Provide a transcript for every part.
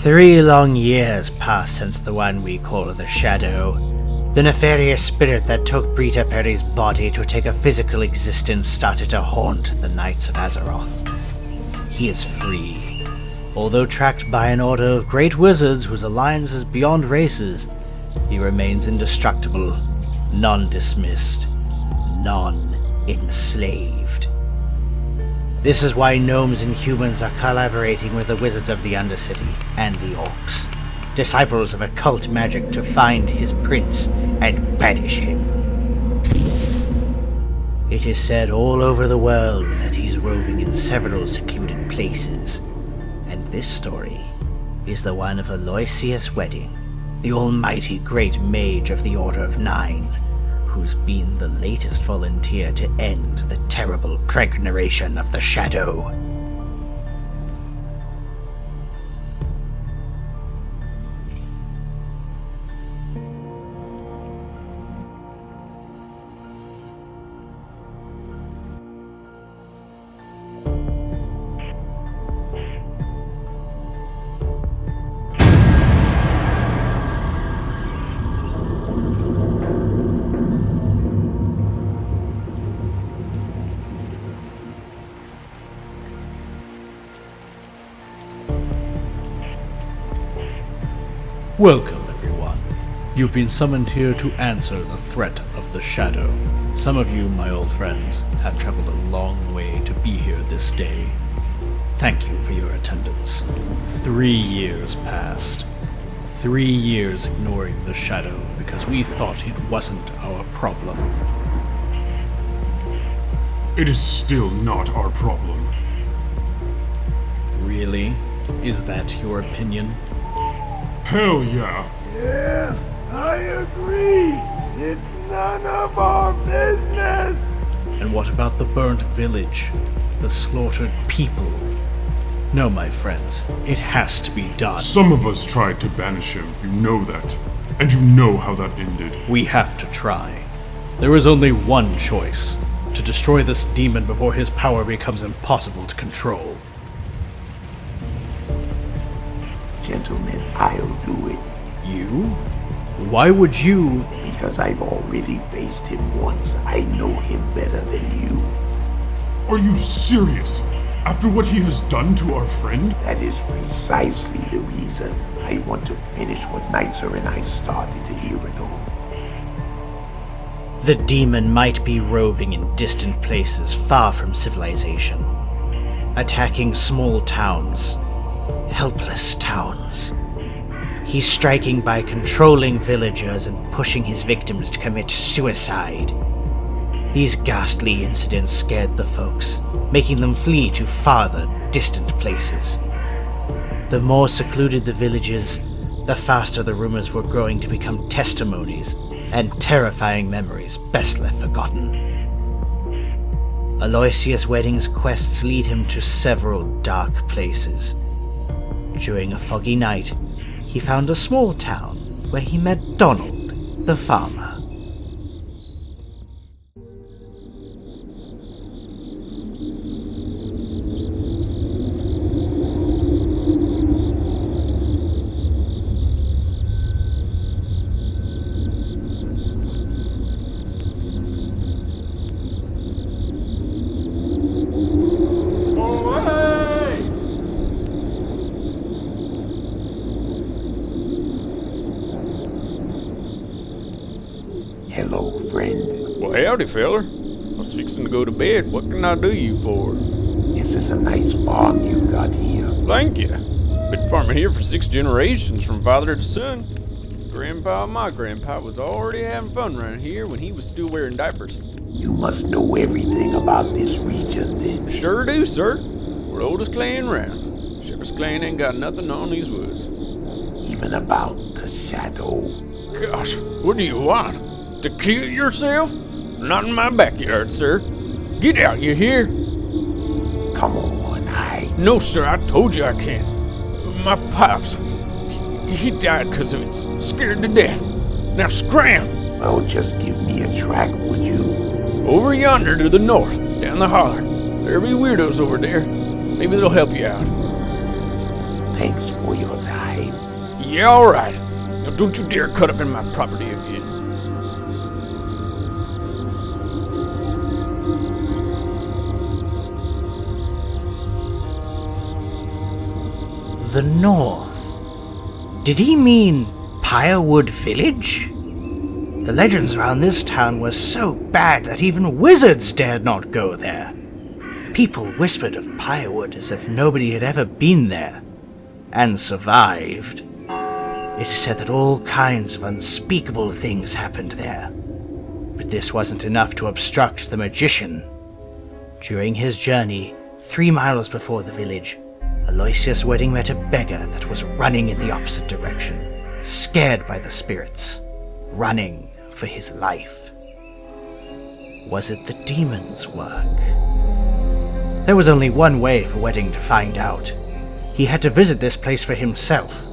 3 long years passed since the one we call the Shadow, the nefarious spirit that took Brita Perry's body to take a physical existence, started to haunt the Knights of Azeroth. He is free, although tracked by an order of great wizards whose alliance is beyond races. He remains indestructible, non-dismissed, non-enslaved. This is why gnomes and humans are collaborating with the wizards of the Undercity and the Orcs, disciples of occult magic, to find his prince and banish him. It is said all over the world that he's roving in several secluded places, and this story is the one of Aloysius Wedding, the almighty great mage of the Order of Nine, who's been the latest volunteer to end the terrible pregnation of the Shadow. Welcome, everyone. You've been summoned here to answer the threat of the Shadow. Some of you, my old friends, have traveled a long way to be here this day. Thank you for your attendance. 3 years passed. 3 years ignoring the Shadow because we thought it wasn't our problem. It is still not our problem. Really? Is that your opinion? Hell yeah. Yeah, I agree. It's none of our business. And what about the burnt village? The slaughtered people? No, my friends, it has to be done. Some of us tried to banish him, you know that. And you know how that ended. We have to try. There is only one choice: to destroy this demon before his power becomes impossible to control. Gentlemen, I'll do it. You? Why would you? Because I've already faced him once. I know him better than you. Are you serious? After what he has done to our friend? That is precisely the reason I want to finish what Nightser and I started a year ago. The demon might be roving in distant places far from civilization, attacking small towns, helpless towns. He's striking by controlling villagers and pushing his victims to commit suicide. These ghastly incidents scared the folks, making them flee to farther, distant places. The more secluded the villages, the faster the rumors were growing to become testimonies and terrifying memories best left forgotten. Aloysius Wedding's quests lead him to several dark places. During a foggy night, he found a small town where he met Donald, the farmer. Hello, friend. Well, howdy, feller. I was fixing to go to bed. What can I do you for? This is a nice farm you've got here. Thank you. Been farming here for 6 generations, from father to son. Grandpa and my grandpa was already having fun around here when he was still wearing diapers. You must know everything about this region, then. Sure do, sir. We're the oldest clan round. Shepherd's clan ain't got nothing on these woods. Even about the Shadow. Gosh, what do you want? To kill yourself? Not in my backyard, sir. Get out, you hear? Come on, No, sir, I told you I can't. My pops, he died because he was scared to death. Now scram! Well, just give me a track, would you? Over yonder to the north, down the holler. There'll be weirdos over there. Maybe they'll help you out. Thanks for your time. Yeah, alright. Now don't you dare cut up in my property again. The North. Did he mean Pirewood Village? The legends around this town were so bad that even wizards dared not go there. People whispered of Pirewood as if nobody had ever been there, and survived. It is said that all kinds of unspeakable things happened there. But this wasn't enough to obstruct the magician. During his journey, 3 miles before the village, Aloysius Wedding met a beggar that was running in the opposite direction, scared by the spirits, running for his life. Was it the demon's work? There was only one way for Wedding to find out. He had to visit this place for himself.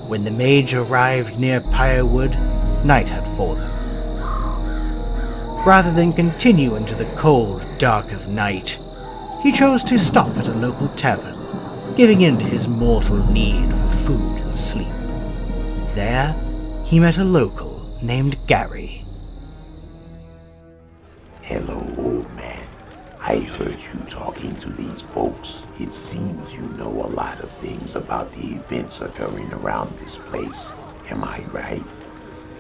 When the mage arrived near Pirewood, night had fallen. Rather than continue into the cold dark of night, he chose to stop at a local tavern, giving in to his mortal need for food and sleep. There, he met a local named Gary. Hello, old man. I heard you talking to these folks. It seems you know a lot of things about the events occurring around this place. Am I right?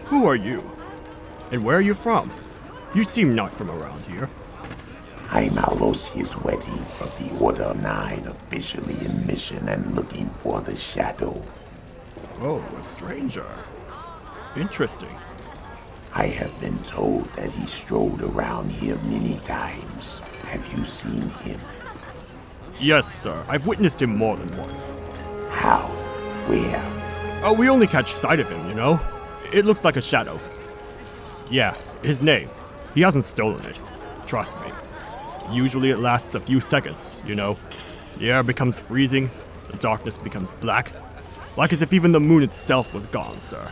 Who are you? And where are you from? You seem not from around here. I'm Aloysius Wedding from the Order of Nine, officially in mission and looking for the Shadow. Oh, a stranger. Interesting. I have been told that he strolled around here many times. Have you seen him? Yes, sir. I've witnessed him more than once. How? Where? Oh, we only catch sight of him, you know? It looks like a shadow. Yeah, his name. He hasn't stolen it. Trust me. Usually it lasts a few seconds, you know? The air becomes freezing, the darkness becomes black. Like as if even the moon itself was gone, sir.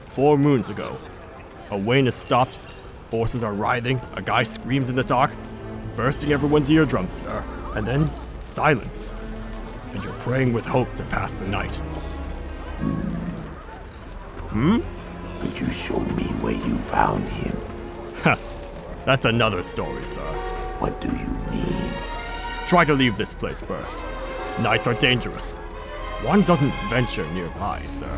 4 moons ago, a wain is stopped, horses are writhing, a guy screams in the dark, bursting everyone's eardrums, sir. And then, silence. And you're praying with hope to pass the night. Could you show me where you found him? That's another story, sir. What do you mean? Try to leave this place first. Nights are dangerous. One doesn't venture nearby, sir.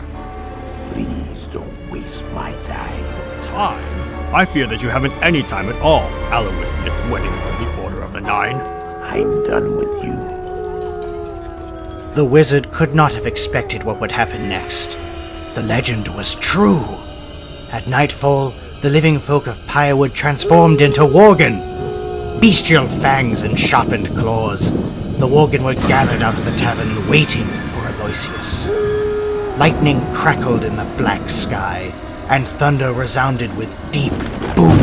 Please don't waste my time. Time? I fear that you haven't any time at all, Aloysius Wedding from the Order of the Nine. I'm done with you. The wizard could not have expected what would happen next. The legend was true. At nightfall, the living folk of Pirewood transformed into Worgen. Bestial fangs and sharpened claws, the Worgen were gathered out of the tavern waiting for Aloysius. Lightning crackled in the black sky, and thunder resounded with deep boom.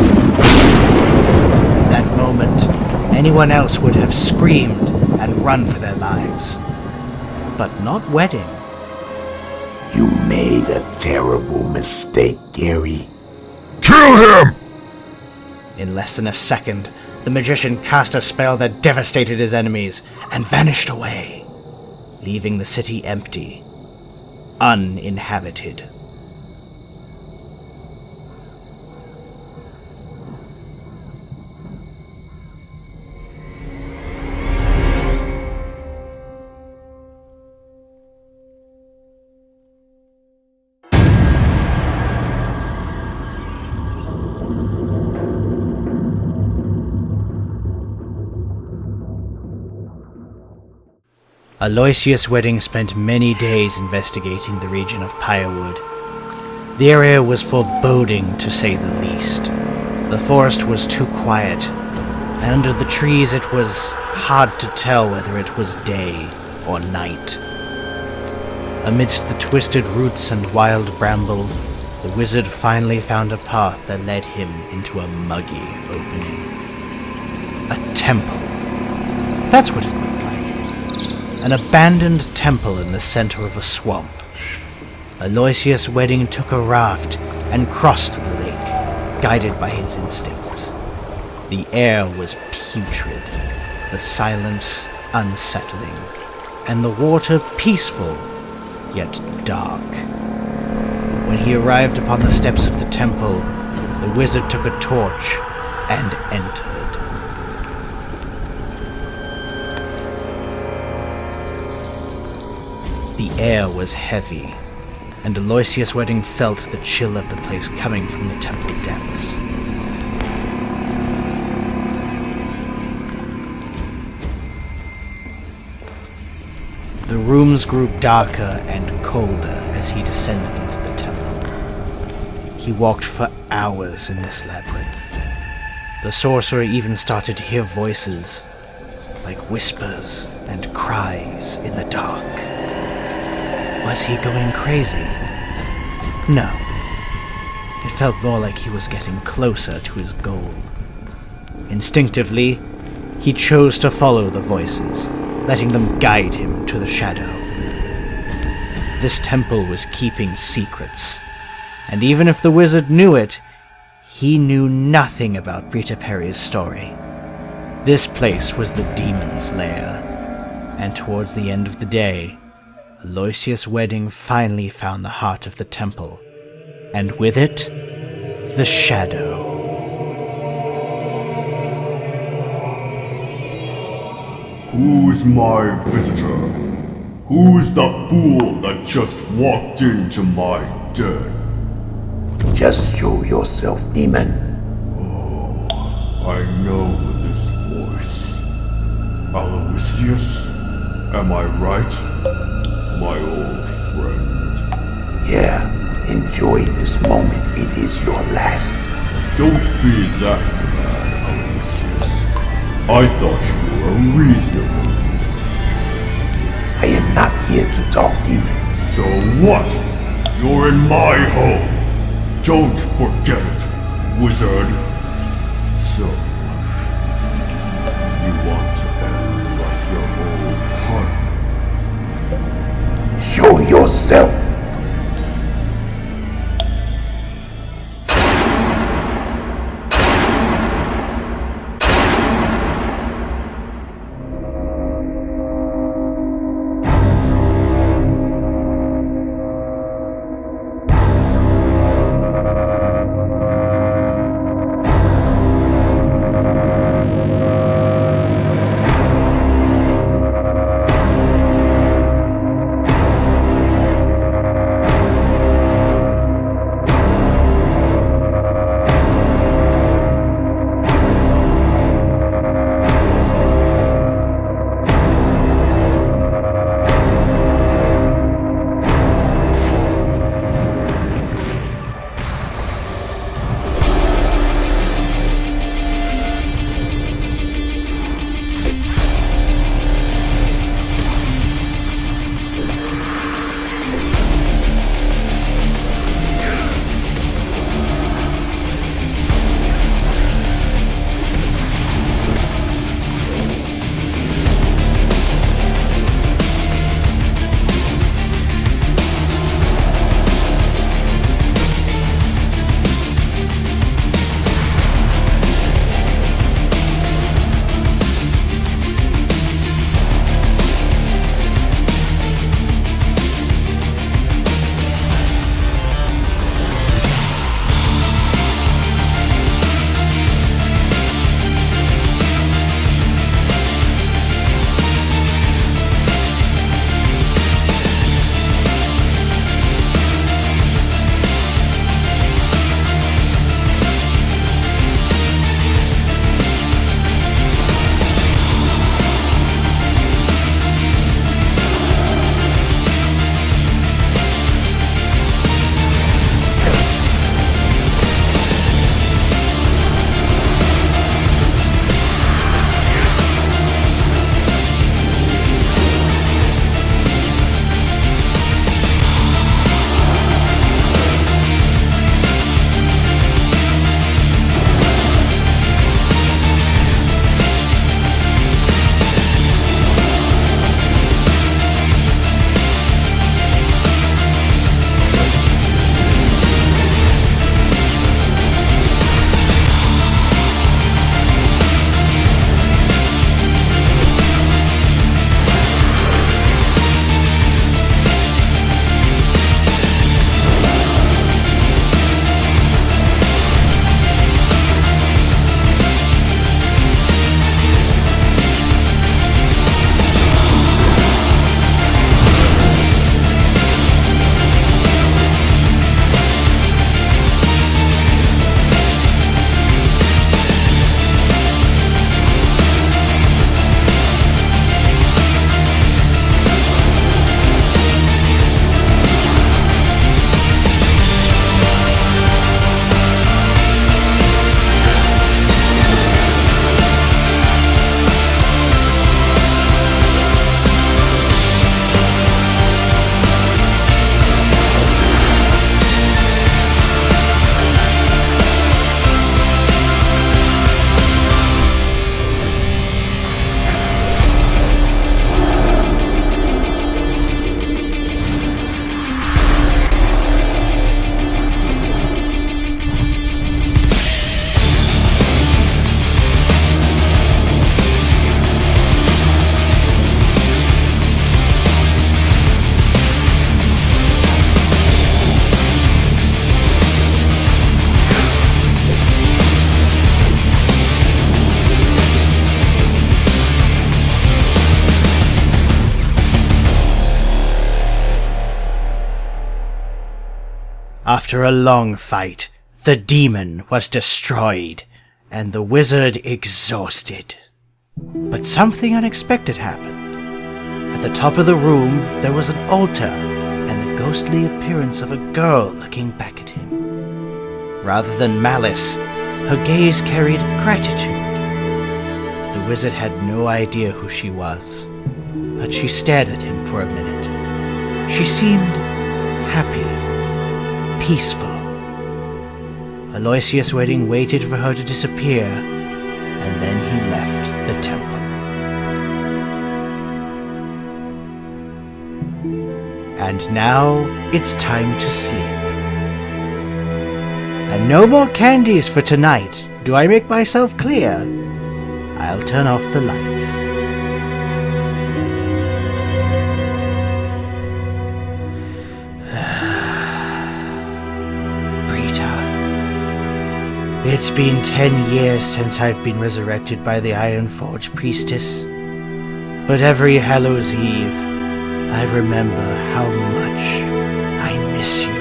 At that moment, anyone else would have screamed and run for their lives. But not Wedding. You made a terrible mistake, Gary. Kill him! In less than a second, the magician cast a spell that devastated his enemies and vanished away, leaving the city empty, uninhabited. Aloysius Wedding spent many days investigating the region of Pirewood. The area was foreboding, to say the least. The forest was too quiet, and under the trees it was hard to tell whether it was day or night. Amidst the twisted roots and wild bramble, the wizard finally found a path that led him into a muggy opening. A temple. That's what it looked like. An abandoned temple in the center of a swamp. Aloysius Wedding took a raft and crossed the lake, guided by his instincts. The air was putrid, the silence unsettling, and the water peaceful, yet dark. When he arrived upon the steps of the temple, the wizard took a torch and entered. The air was heavy, and Aloysius Wedding felt the chill of the place coming from the temple depths. The rooms grew darker and colder as he descended into the temple. He walked for hours in this labyrinth. The sorcerer even started to hear voices, like whispers and cries in the dark. Was he going crazy? No. It felt more like he was getting closer to his goal. Instinctively, he chose to follow the voices, letting them guide him to the shadow. This temple was keeping secrets, and even if the wizard knew it, he knew nothing about Rita Perry's story. This place was the demon's lair, and towards the end of the day, Aloysius Wedding finally found the heart of the temple, and with it, the shadow. Who's my visitor? Who's the fool that just walked into my den? Just show yourself, demon. I know this voice. Aloysius, am I right? My old friend. Yeah, enjoy this moment. It is your last. Don't be that mad, Aloysius. I thought you were a reasonable listener. I am not here to talk, demon. So what? You're in my home. Don't forget it, wizard. So, you want to end like your old partner? Show yourself. After a long fight, the demon was destroyed, and the wizard exhausted. But something unexpected happened. At the top of the room, there was an altar, and the ghostly appearance of a girl looking back at him. Rather than malice, her gaze carried gratitude. The wizard had no idea who she was, but she stared at him for a minute. She seemed happy, peaceful. Aloysius waited for her to disappear, and then he left the temple. And now it's time to sleep. And no more candies for tonight. Do I make myself clear? I'll turn off the lights. Brita, it's been 10 years since I've been resurrected by the Ironforge priestess. But every Hallows Eve, I remember how much I miss you.